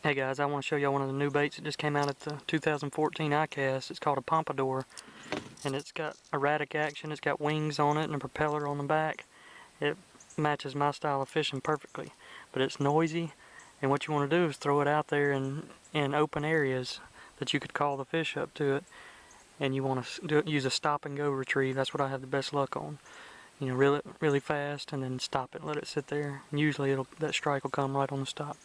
Hey guys, I want to show y'all one of the new baits that just came out at the 2014 ICAST. It's called a Pompadour, and it's got erratic action. It's got wings on it and a propeller on the back. It matches my style of fishing perfectly, but it's noisy, and what you want to do is throw it out there in open areas that you could call the fish up to it, and you want to use a stop and go retrieve. That's what I have the best luck on. You know, reel it really fast and then stop it, let it sit there, and usually that strike will come right on the stop.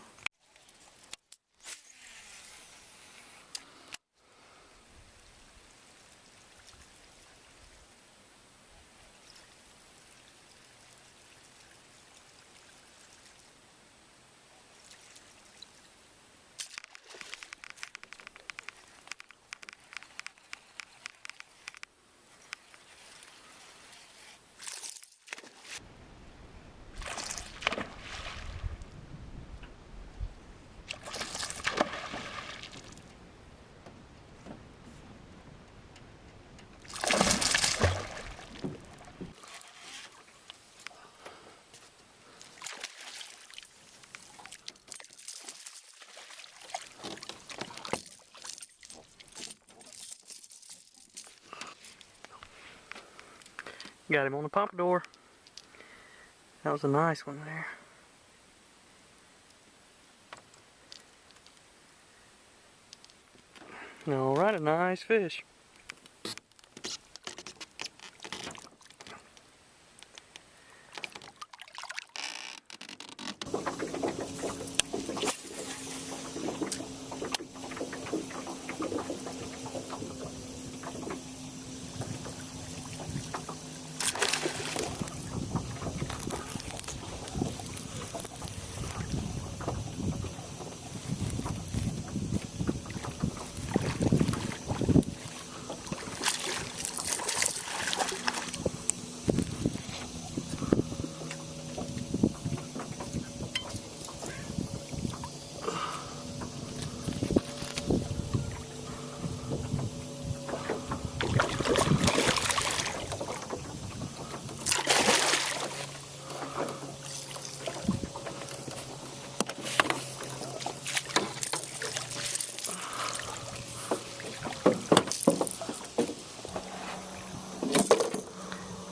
Got him on the Pompadour. That was a nice one there. Alright, a nice fish.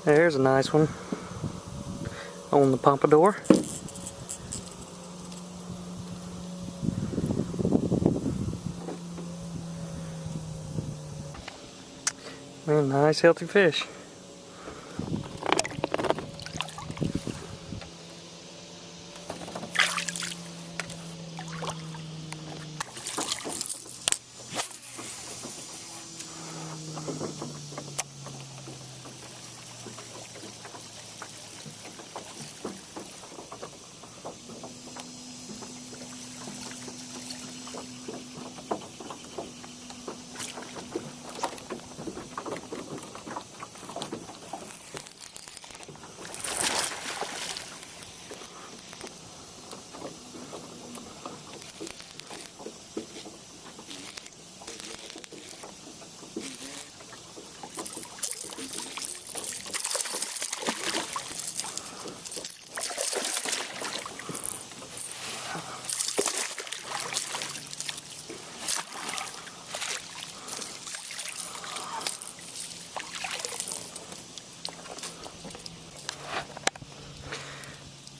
There's a nice one on the Pompadour. And nice healthy fish.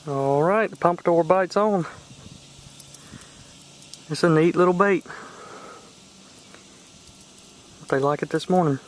Alright, the Pompadour bites on. It's a neat little bait. They like it this morning.